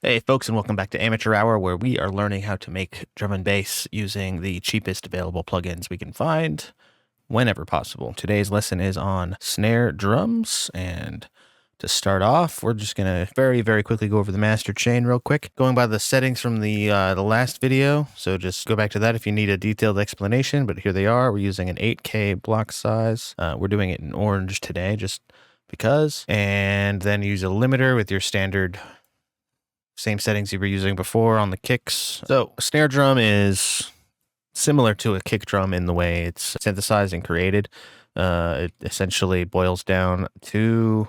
Hey folks, and welcome back to Amateur Hour, where we are learning how to make drum and bass using the cheapest available plugins we can find whenever possible. Today's lesson is on snare drums, and to start off, we're just gonna very quickly go over the master chain real quick, going by the settings from the last video. So just go back to that if you need a detailed explanation. But here they are. We're using an 8K block size. We're doing it in orange today, just because. And then use a limiter with your standard same settings you were using before on the kicks. So a snare drum is similar to a kick drum in the way it's synthesized and created. It essentially boils down to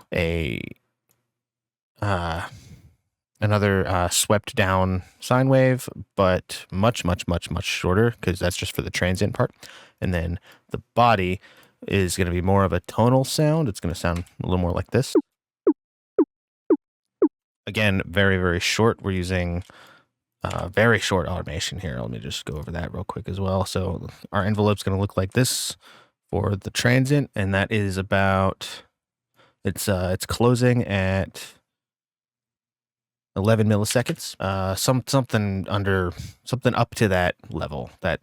another swept down sine wave, but much shorter, because that's just for the transient part. And then the body is going to be more of a tonal sound. It's going to sound a little more like this. Again, very short. We're using very short automation here. Let me just go over that real quick as well. So our envelope's going to look like this for the transient, and that is about, it's closing at 11 milliseconds. Something up to that level, that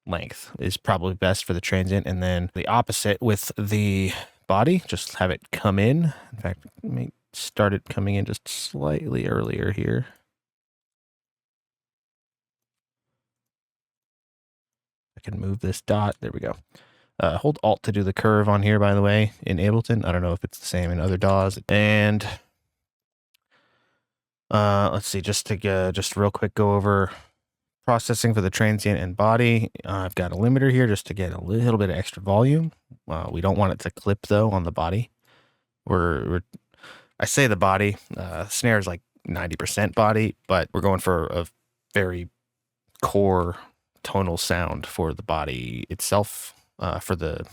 length is probably best for the transient. And then the opposite with the body, just have it come in. In fact, let me start it coming in just slightly earlier here. I can move this dot. There we go. Hold Alt to do the curve on here, by the way, in Ableton. I don't know if it's the same in other DAWs. And let's see, just real quick go over processing for the transient and body. I've got a limiter here just to get a little bit of extra volume. We don't want it to clip though on the body. I say the body, snare is like 90% body, but we're going for a very core tonal sound for the body itself, for the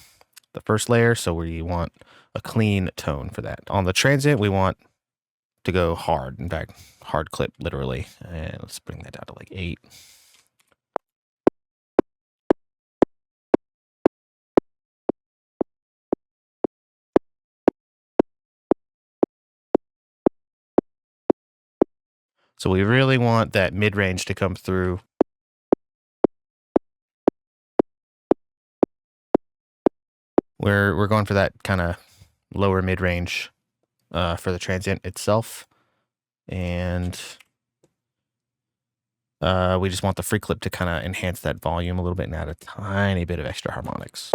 first layer. So we want a clean tone for that. On the transient, we want to go hard. In fact, hard clip, literally. And let's bring that down to like 8. So we really want that mid-range to come through. We're going for that kind of lower mid-range for the transient itself. And we just want the free clip to kind of enhance that volume a little bit and add a tiny bit of extra harmonics.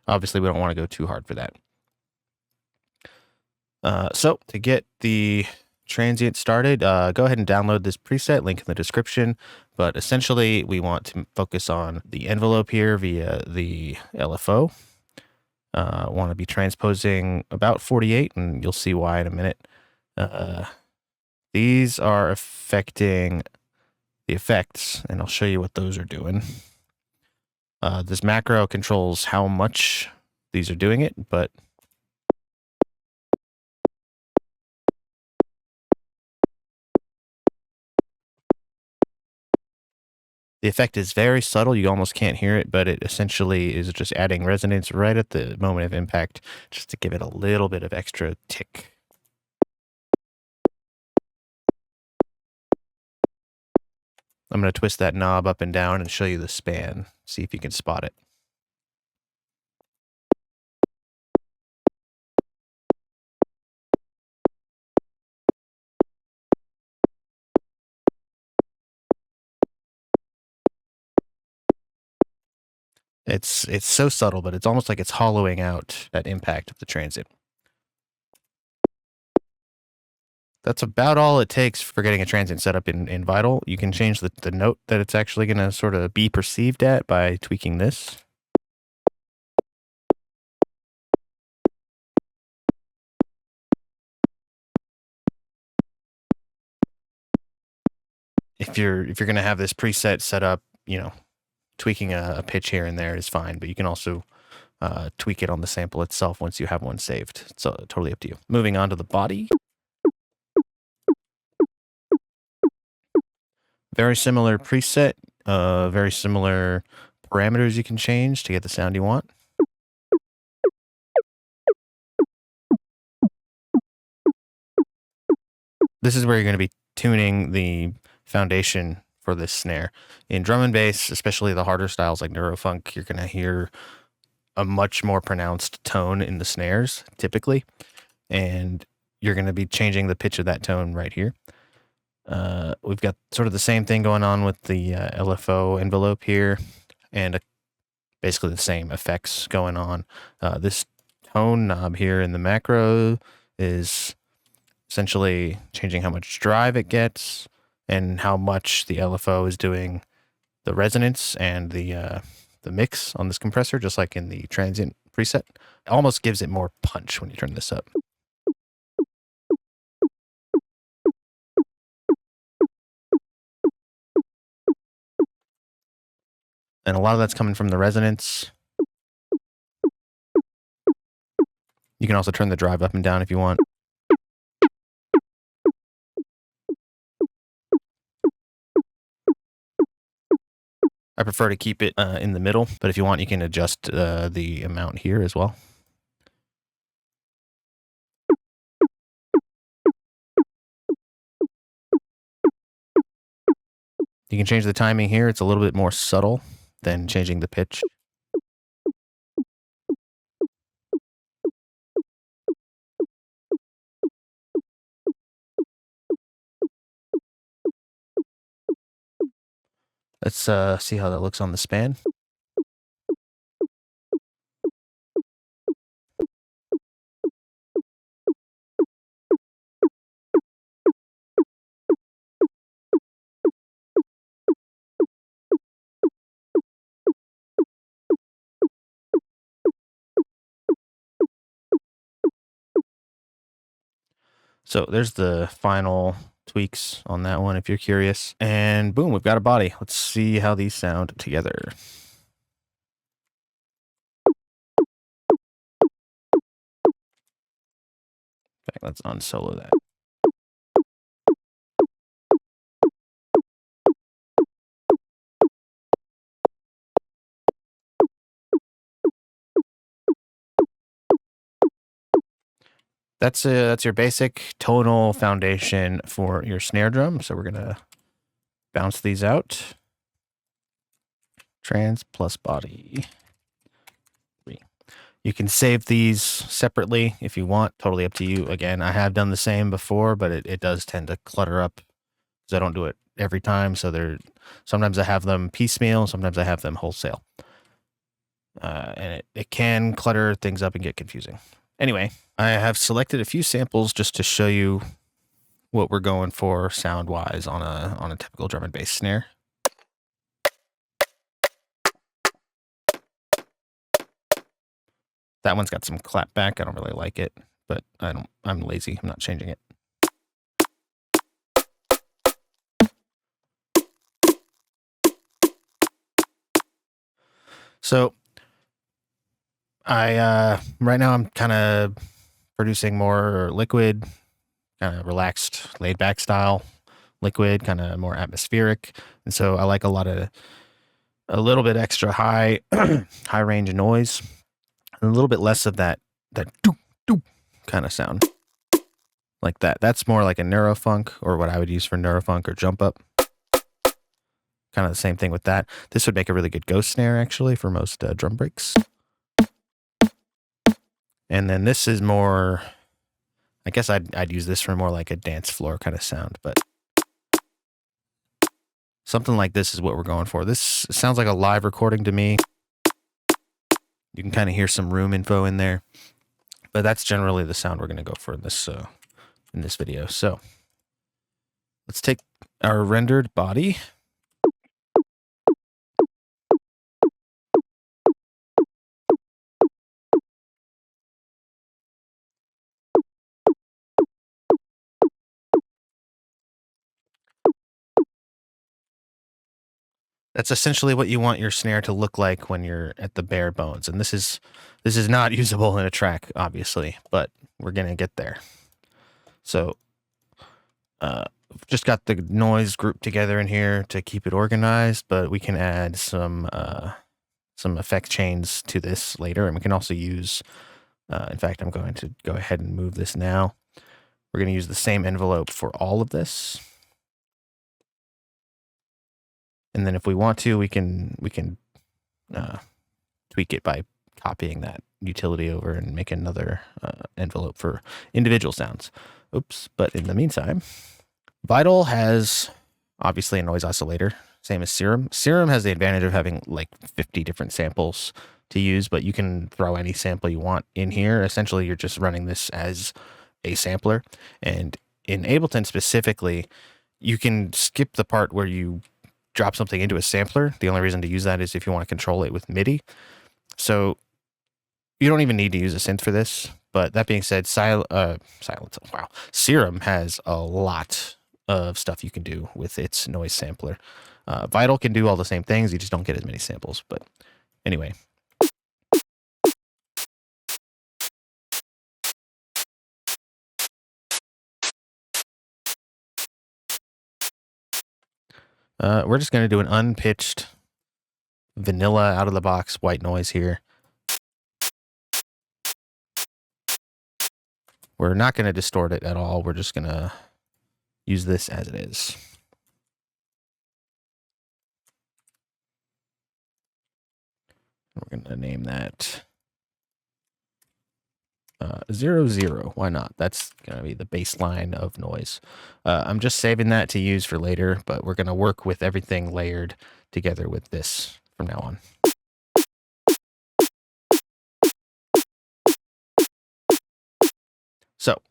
Obviously, we don't want to go too hard for that. So to get the transient started, go ahead and download this preset, link in the description. But essentially, we want to focus on the envelope here via the LFO. Want to be transposing about 48, and you'll see why in a minute. These are affecting the effects, and I'll show you what those are doing. This macro controls how much these are doing it, but the effect is very subtle. You almost can't hear it, but it essentially is just adding resonance right at the moment of impact, just to give it a little bit of extra tick. I'm going to twist that knob up and down and show you the span. See if you can spot it. It's so subtle, but it's almost like it's hollowing out that impact of the transient. That's about all it takes for getting a transient set up in Vital. You can change the note that it's actually going to sort of be perceived at by tweaking this. If you're going to have this preset set up, you know, tweaking a pitch here and there is fine, but you can also tweak it on the sample itself once you have one saved. So totally up to you. Moving on to the body. Very similar preset, very similar parameters you can change to get the sound you want. this is where you're going to be tuning the foundation for this snare. In drum and bass, especially the harder styles like neurofunk, you're going to hear a much more pronounced tone in the snares typically, and you're going to be changing the pitch of that tone right here. We've got sort of the same thing going on with the LFO envelope here, and basically the same effects going on. This tone knob here in the macro is essentially changing how much drive it gets and how much the LFO is doing the resonance and the mix on this compressor, just like in the Transient preset. It almost gives it more punch when you turn this up. And a lot of that's coming from the resonance. You can also turn the drive up and down if you want. I prefer to keep it in the middle, but if you want, you can adjust the amount here as well. You can change the timing here. It's a little bit more subtle than changing the pitch. Let's see how that looks on the span. So there's the final tweaks on that one if you're curious. And boom, we've got a body. Let's see how these sound together. Okay, let's unsolo that. That's your basic tonal foundation for your snare drum. So we're gonna bounce these out. Trans plus body. 3. You can save these separately if you want. Totally up to you. Again, I have done the same before, but it does tend to clutter up because I don't do it every time. So sometimes I have them piecemeal, sometimes I have them wholesale. And it can clutter things up and get confusing. Anyway, I have selected a few samples just to show you what we're going for sound-wise on a typical drum and bass snare. That one's got some clap back. I don't really like it, but I'm lazy. I'm not changing it. So right now I'm kind of producing more liquid, kind of relaxed, laid back style liquid, kind of more atmospheric. And so I like a little bit extra high, high range noise, and a little bit less of that doop, doop kind of sound like that. That's more like a neurofunk, or what I would use for neurofunk or jump up. Kind of the same thing with that. This would make a really good ghost snare actually for most drum breaks. And then this is more, I guess I'd use this for more like a dance floor kind of sound, but something like this is what we're going for. This sounds like a live recording to me. You can kind of hear some room info in there, but that's generally the sound we're going to go for in this video. So let's take our rendered body. That's essentially what you want your snare to look like when you're at the bare bones. And this is not usable in a track, obviously, but we're going to get there. So just got the noise grouped together in here to keep it organized, but we can add some effect chains to this later. And we can also use, in fact, I'm going to go ahead and move this now. We're going to use the same envelope for all of this. And then if we want to, we can tweak it by copying that utility over and make another envelope for individual sounds. Oops. But in the meantime, Vital has obviously a noise oscillator, same as Serum. Serum has the advantage of having like 50 different samples to use, but you can throw any sample you want in here. Essentially, you're just running this as a sampler. And in Ableton specifically, you can skip the part where you drop something into a sampler. The only reason to use that is if you want to control it with MIDI. So you don't even need to use a synth for this. But that being said, Serum has a lot of stuff you can do with its noise sampler. Vital can do all the same things. You just don't get as many samples. But anyway. We're just going to do an unpitched vanilla out of the box white noise here. We're not going to distort it at all. We're just going to use this as it is. We're going to name that 0, 0. Why not? That's going to be the baseline of noise. I'm just saving that to use for later, but we're going to work with everything layered together with this from now on. So,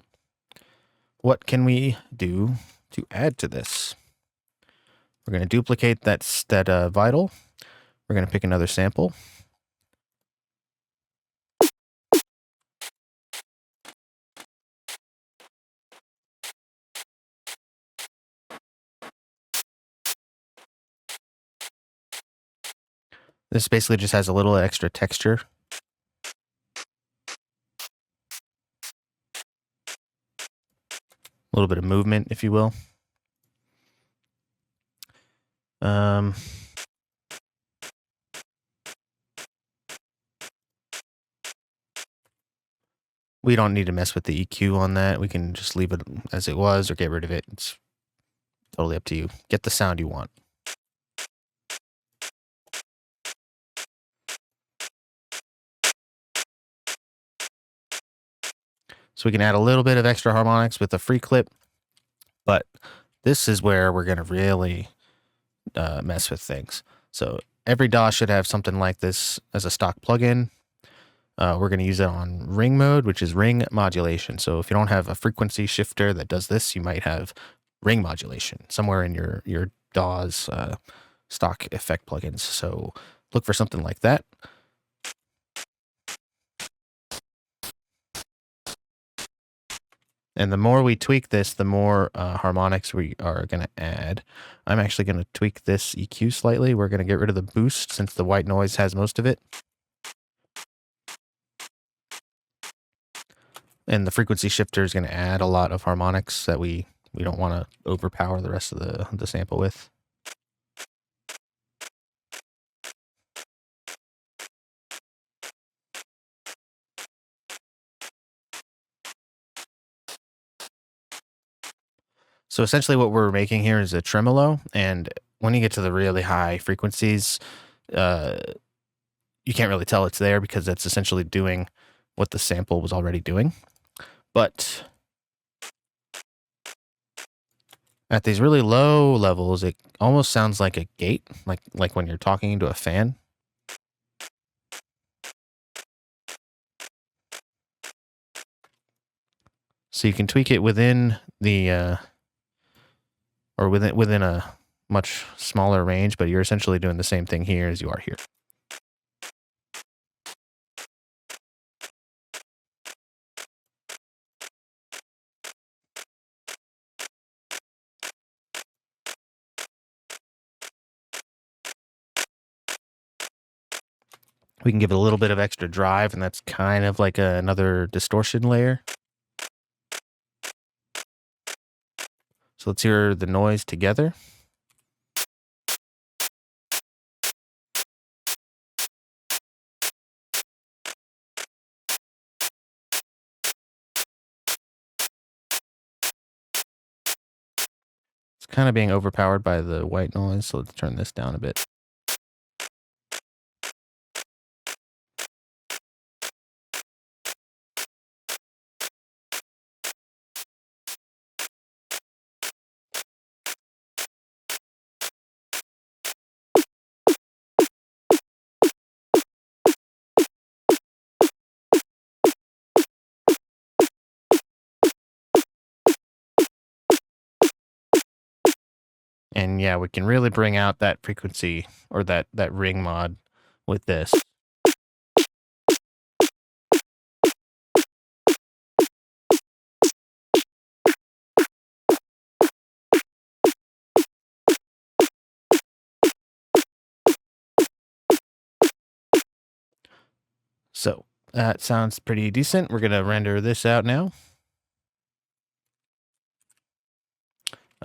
what can we do to add to this? We're going to duplicate that Vital. We're going to pick another sample. This basically just has a little extra texture. A little bit of movement, if you will. We don't need to mess with the EQ on that. We can just leave it as it was or get rid of it. It's totally up to you. Get the sound you want. So we can add a little bit of extra harmonics with a free clip, but this is where we're going to really mess with things. So every DAW should have something like this as a stock plugin. We're going to use it on ring mode, which is ring modulation. So if you don't have a frequency shifter that does this, you might have ring modulation somewhere in your DAW's stock effect plugins. So look for something like that. And the more we tweak this, the more harmonics we are going to add. I'm actually going to tweak this EQ slightly. We're going to get rid of the boost since the white noise has most of it. And the frequency shifter is going to add a lot of harmonics that we don't want to overpower the rest of the sample with. So essentially what we're making here is a tremolo, and when you get to the really high frequencies, you can't really tell it's there because that's essentially doing what the sample was already doing. But at these really low levels, it almost sounds like a gate, like when you're talking into a fan. So you can tweak it within the or within a much smaller range, but you're essentially doing the same thing here as you are here. We can give it a little bit of extra drive, and that's kind of like another distortion layer. So let's hear the noise together. It's kind of being overpowered by the white noise, so let's turn this down a bit. And yeah, we can really bring out that frequency or that ring mod with this. So that sounds pretty decent. We're going to render this out now.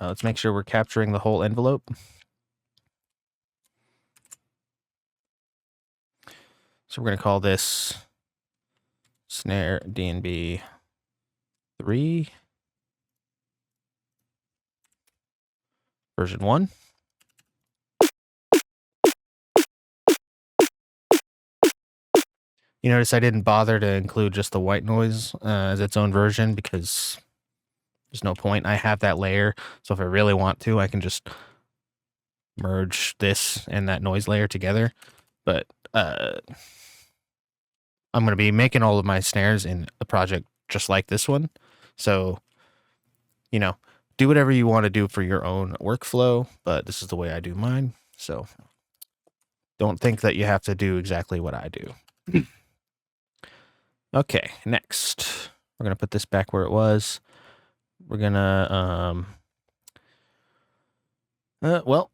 Let's make sure we're capturing the whole envelope. So we're going to call this Snare DNB 3 version 1. You notice I didn't bother to include just the white noise as its own version because there's no point. I have that layer, so if I really want to, I can just merge this and that noise layer together. But I'm going to be making all of my snares in a project just like this one. So, you know, do whatever you want to do for your own workflow, but this is the way I do mine. So don't think that you have to do exactly what I do. Okay, next. We're going to put this back where it was. We're going to, well,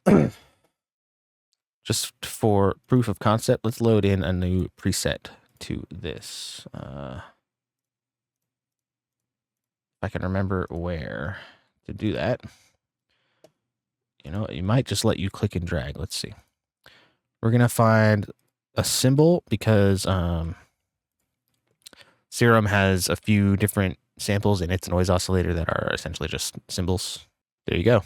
just for proof of concept, let's load in a new preset to this. If I can remember where to do that. You know, it might just let you click and drag. Let's see. We're going to find a cymbal because Serum has a few different samples in its noise oscillator that are essentially just cymbals. There you go.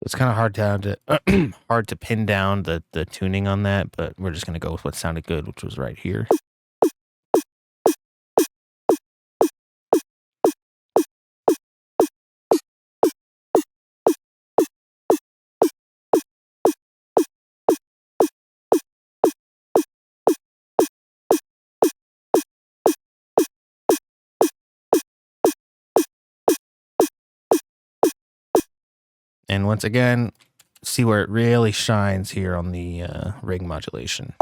It's kind of hard to pin down the tuning on that, but we're just going to go with what sounded good, which was right here. And once again, see where it really shines here on the ring modulation.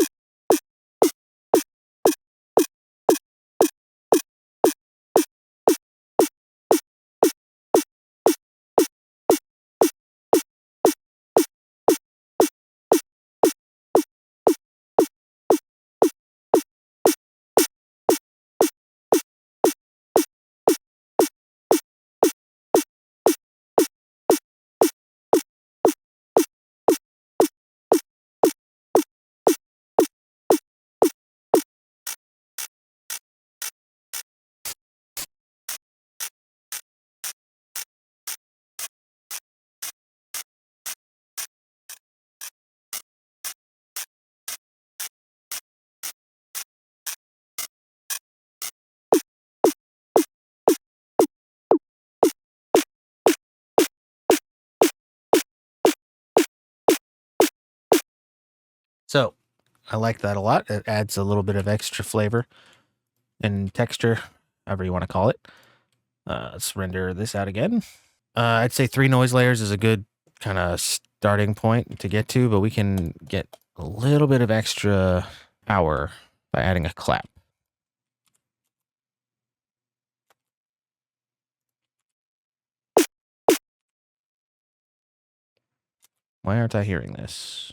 So I like that a lot. It adds a little bit of extra flavor and texture, however you want to call it. Let's render this out again. I'd say 3 noise layers is a good kind of starting point to get to, but we can get a little bit of extra power by adding a clap. Why aren't I hearing this?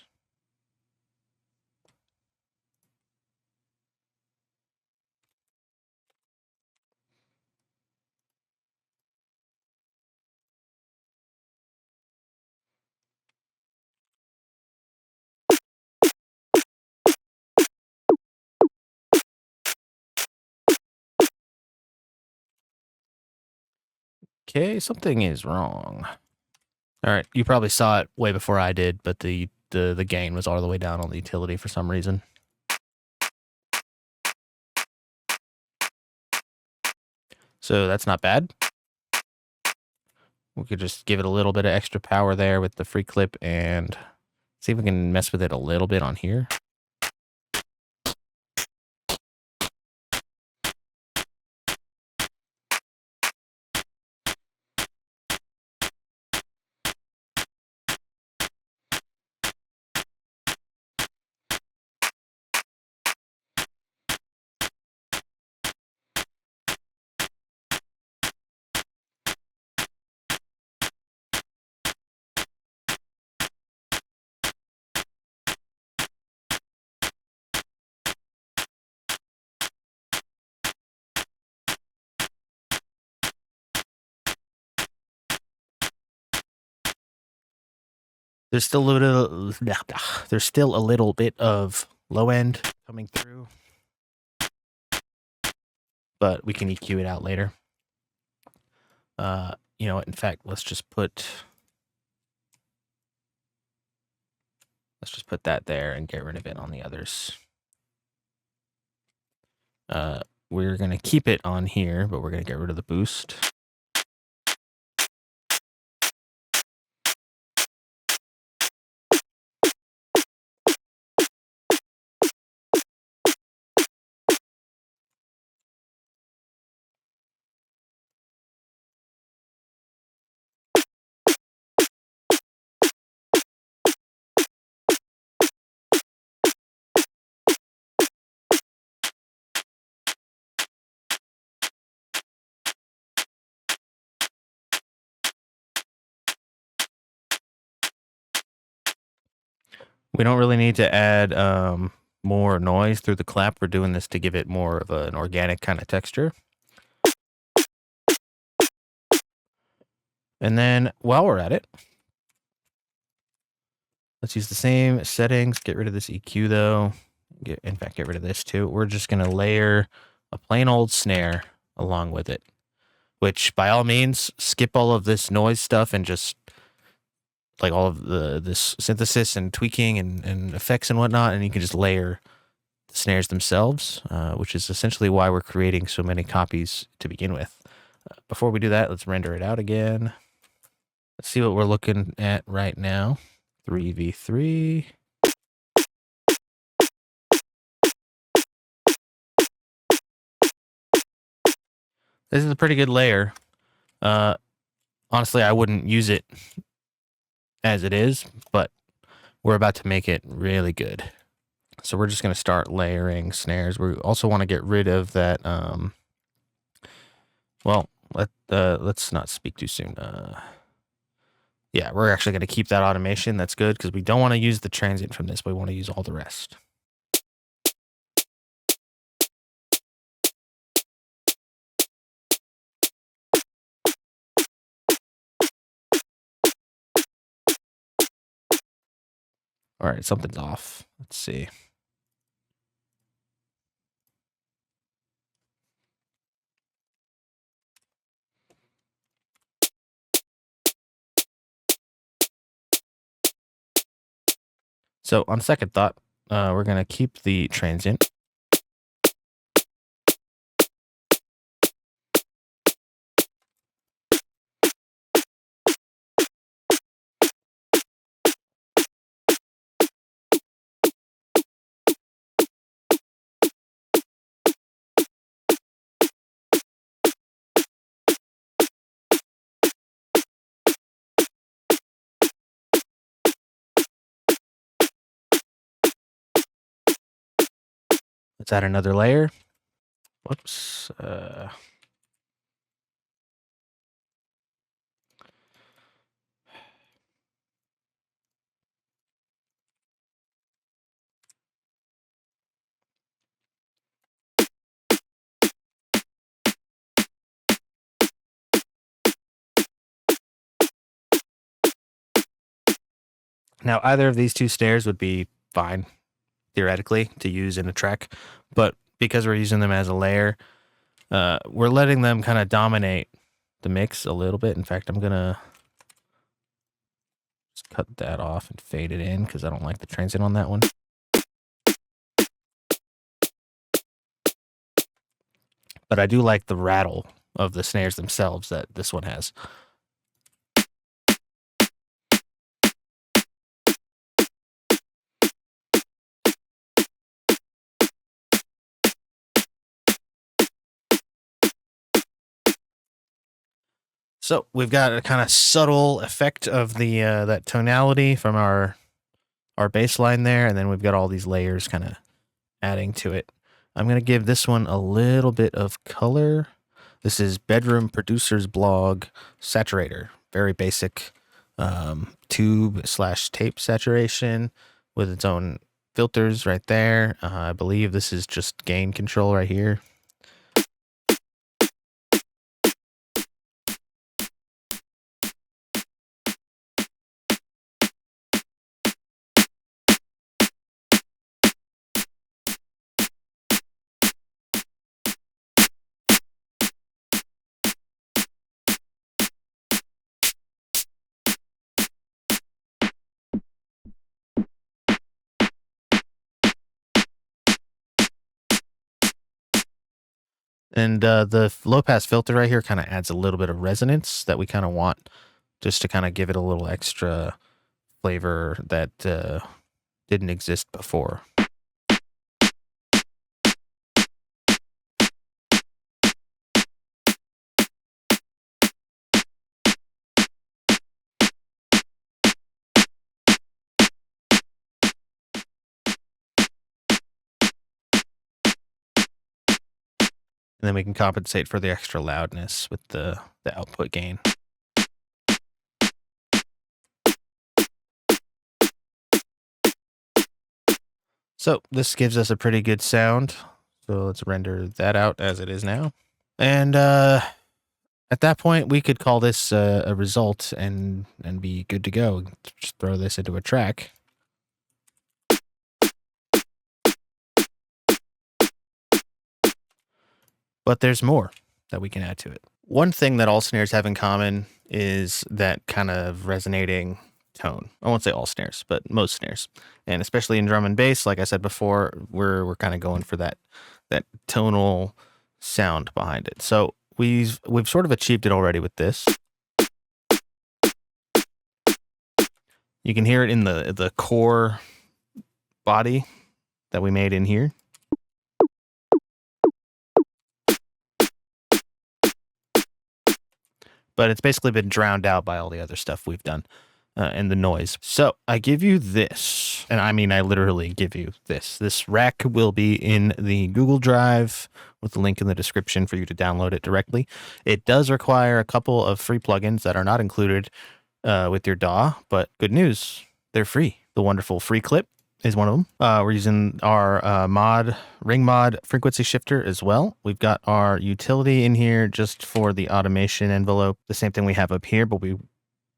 Okay, something is wrong. All right, you probably saw it way before I did, but the gain was all the way down on the utility for some reason. So that's not bad. We could just give it a little bit of extra power there with the free clip and see if we can mess with it a little bit on here. There's still a little bit of low end coming through, but we can EQ it out later. You know what? In fact, let's just put that there and get rid of it on the others. We're gonna keep it on here, but we're gonna get rid of the boost. We don't really need to add more noise through the clap. We're doing this to give it more of an organic kind of texture. And then while we're at it, let's use the same settings. Get rid of this EQ though. In fact, get rid of this too. We're just going to layer a plain old snare along with it, which by all means, skip all of this noise stuff and just like all of this synthesis and tweaking and effects and whatnot. And you can just layer the snares themselves, which is essentially why we're creating so many copies to begin with. Before we do that, let's render it out again. Let's see what we're looking at right now. 3v3. This is a pretty good layer. Honestly, I wouldn't use it as it is, but we're about to make it really good. So we're just going to start layering snares. We also want to get rid of that. Well, let's not speak too soon. Yeah, we're actually going to keep that automation. That's good because we don't want to use the transient from this, but we want to use all the rest. All right, something's off. Let's see. So on second thought, we're going to keep the transient. Let's add another layer. Whoops. Now, either of these two snares would be fine, theoretically, to use in a track, but because we're using them as a layer, we're letting them kind of dominate the mix a little bit. In fact, I'm gonna just cut that off and fade it in because I don't like the transient on that one. But I do like the rattle of the snares themselves that this one has. So we've got a kind of subtle effect of the that tonality from our bass line there, and then we've got all these layers kind of adding to it. I'm going to give this one a little bit of color. This is Bedroom Producer's Blog Saturator. Very basic tube/tape saturation with its own filters right there. I believe this is just gain control right here. And the low pass filter right here kind of adds a little bit of resonance that we kind of want just to kind of give it a little extra flavor that didn't exist before. And then we can compensate for the extra loudness with the output gain. So this gives us a pretty good sound. So let's render that out as it is now. And at that point, we could call this a result and be good to go. Just throw this into a track. But there's more that we can add to it. One thing that all snares have in common is that kind of resonating tone. I won't say all snares, but most snares. And especially in drum and bass, like I said before, we're kind of going for that tonal sound behind it. So we've sort of achieved it already with this. You can hear it in the core body that we made in here. But it's basically been drowned out by all the other stuff we've done and the noise. So I give you this, and I mean I literally give you this. This rack will be in the Google Drive with the link in the description for you to download it directly. It does require a couple of free plugins that are not included with your DAW, but good news, they're free. The wonderful Free Clip is one of them. We're using our ring mod frequency shifter as well. We've got our utility in here just for the automation envelope, the same thing we have up here, but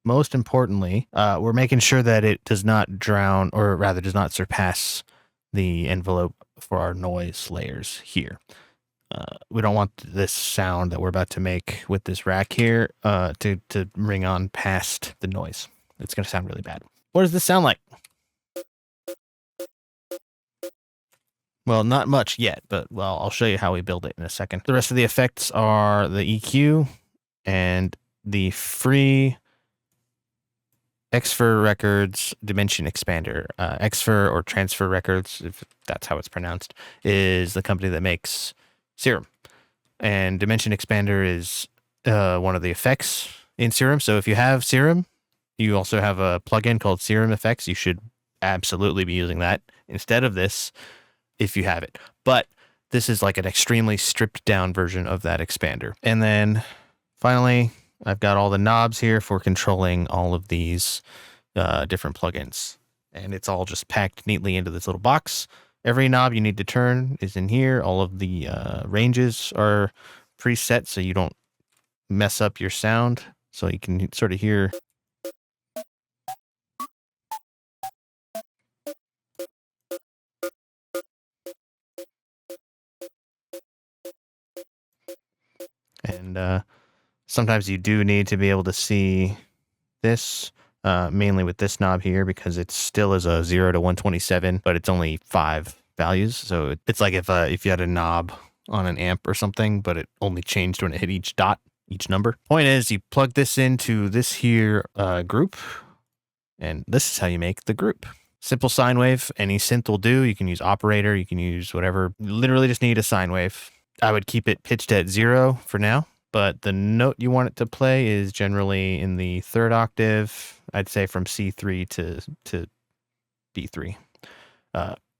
most importantly, we're making sure that it does not drown, or rather does not surpass the envelope for our noise layers here. We don't want this sound that we're about to make with this rack here to ring on past the noise. It's going to sound really bad. What does this sound like? Well, not much yet, but well, I'll show you how we build it in a second. The rest of the effects are the EQ and the free Xfer Records Dimension Expander. Xfer or Transfer Records, if that's how it's pronounced, is the company that makes Serum. And Dimension Expander is one of the effects in Serum. So if you have Serum, you also have a plugin called Serum Effects. You should absolutely be using that instead of this if you have it. But This is like an extremely stripped down version of that expander. And then finally, I've got all the knobs here for controlling all of these different plugins. And it's all just packed neatly into this little box. Every knob you need to turn is in here. All of the ranges are preset so you don't mess up your sound. So you can sort of hear. And sometimes you do need to be able to see this, mainly with this knob here, because it still is a 0 to 127, but it's only 5 values. So it's like if you had a knob on an amp or something, but it only changed when it hit each dot, each number. Point is, you plug this into this here group, and this is how you make the group. Simple sine wave, any synth will do. You can use operator, you can use whatever. You literally just need a sine wave. I would keep it pitched at 0 for now, but the note you want it to play is generally in the 3rd octave. I'd say from C3 to D3,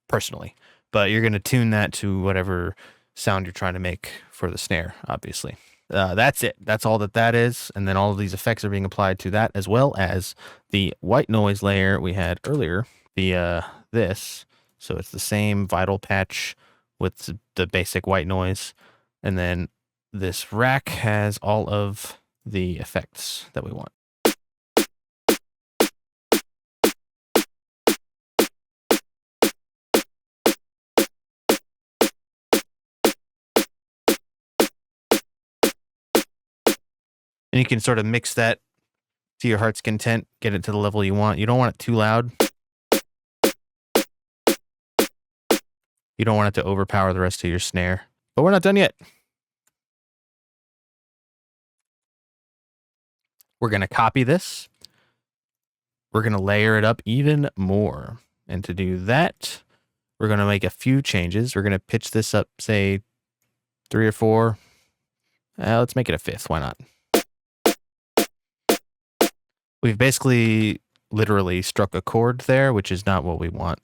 personally. But you're going to tune that to whatever sound you're trying to make for the snare, obviously. That's it. That's all that is. And then all of these effects are being applied to that, as well as the white noise layer we had earlier, this. So it's the same vital patch with the basic white noise. And then this rack has all of the effects that we want. And you can sort of mix that to your heart's content, get it to the level you want. You don't want it too loud. You don't want it to overpower the rest of your snare. But we're not done yet. We're going to copy this. We're going to layer it up even more. And to do that, we're going to make a few changes. We're going to pitch this up, say, 3 or 4. Let's make it a 5th. Why not? We've basically literally struck a chord there, which is not what we want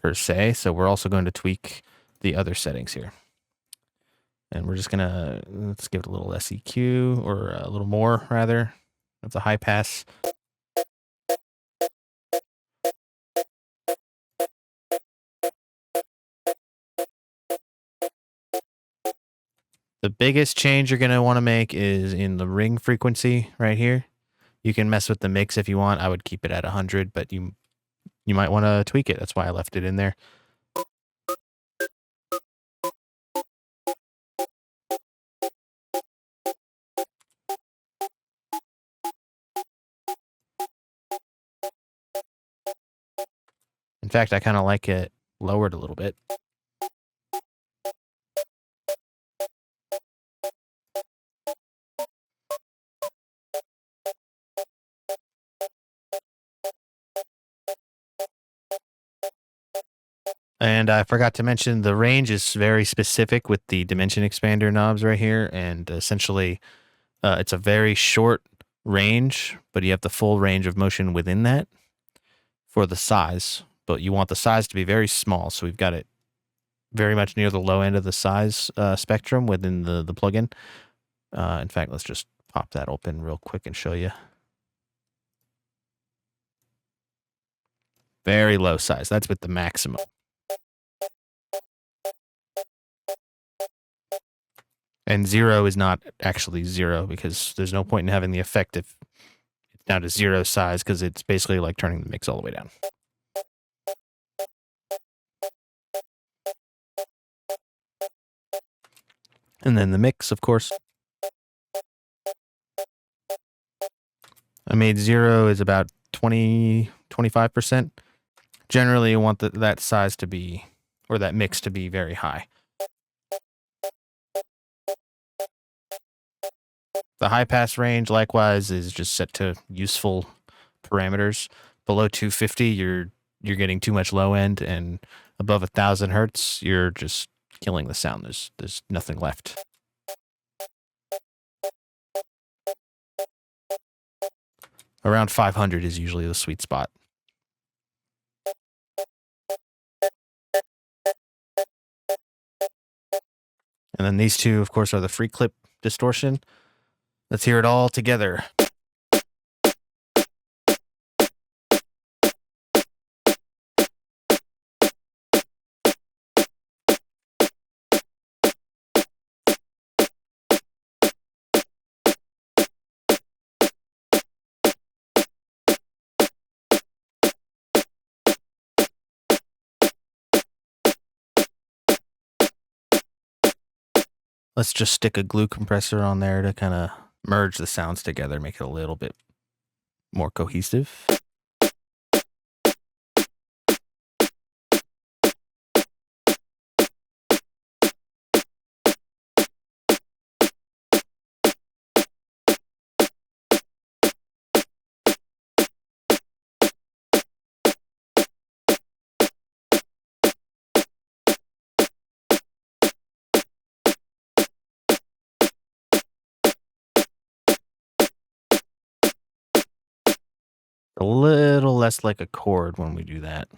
per se. So we're also going to tweak the other settings here. And we're just going to, let's give it a little SEQ, or a little more rather, of the high pass. The biggest change you're going to want to make is in the ring frequency right here. You can mess with the mix if you want. I would keep it at 100, but you might want to tweak it. That's why I left it in there. In fact, I kind of like it lowered a little bit. And I forgot to mention the range is very specific with the dimension expander knobs right here. And essentially, it's a very short range, but you have the full range of motion within that for the size. But you want the size to be very small. So we've got it very much near the low end of the size spectrum within the plugin. In fact, let's just pop that open real quick and show you. Very low size. That's with the maximum. And 0 is not actually 0, because there's no point in having the effect if it's down to 0 size, because it's basically like turning the mix all the way down. And then the mix, of course. I made 0 is about 25%. Generally, you want that size to be, or that mix to be, very high. The high pass range, likewise, is just set to useful parameters. Below 250, you're getting too much low end, and above 1,000 hertz, you're just killing the sound. There's nothing left. Around 500 is usually the sweet spot. And then these two, of course, are the free clip distortion. Let's hear it all together. Let's just stick a glue compressor on there to kind of merge the sounds together, make it a little bit more cohesive. A little less like a chord when we do that.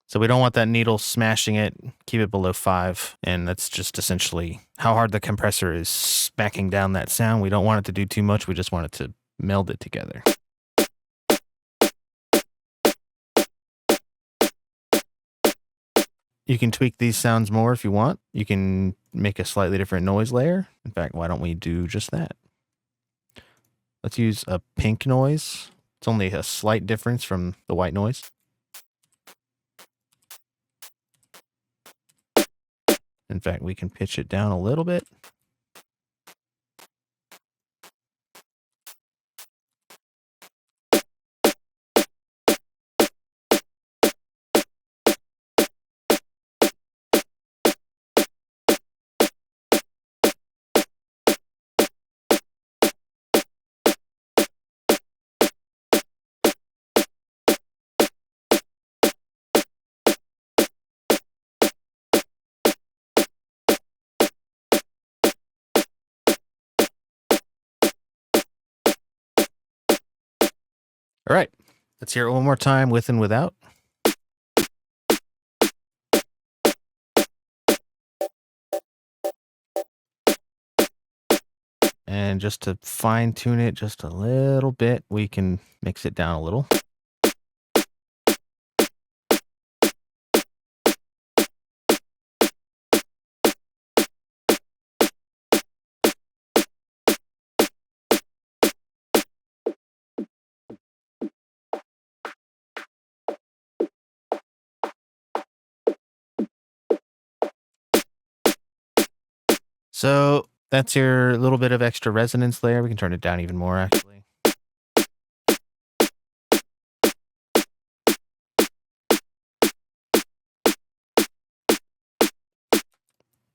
So we don't want that needle smashing it, keep it below 5. And that's just essentially how hard the compressor is smacking down that sound. We don't want it to do too much. We just want it to meld it together. You can tweak these sounds more if you want. You can make a slightly different noise layer. In fact, why don't we do just that? Let's use a pink noise. It's only a slight difference from the white noise. In fact, we can pitch it down a little bit. All right, let's hear it one more time with and without. And just to fine tune it just a little bit, we can mix it down a little. So that's your little bit of extra resonance layer. We can turn it down even more, actually.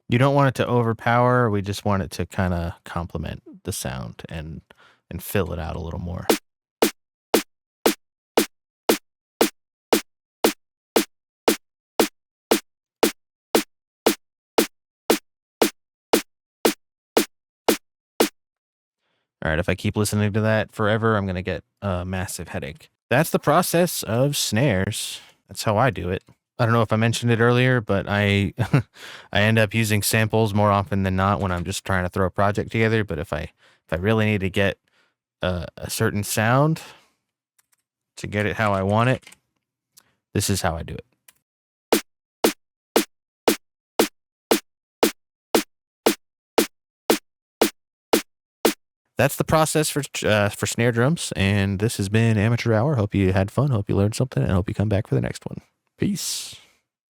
You don't want it to overpower. We just want it to kind of complement the sound and fill it out a little more. All right, if I keep listening to that forever, I'm going to get a massive headache. That's the process of snares. That's how I do it. I don't know if I mentioned it earlier, but I I end up using samples more often than not when I'm just trying to throw a project together. But if I really need to get a certain sound to get it how I want it, this is how I do it. That's the process for snare drums, and this has been Amateur Hour. Hope you had fun. Hope you learned something, and hope you come back for the next one. Peace.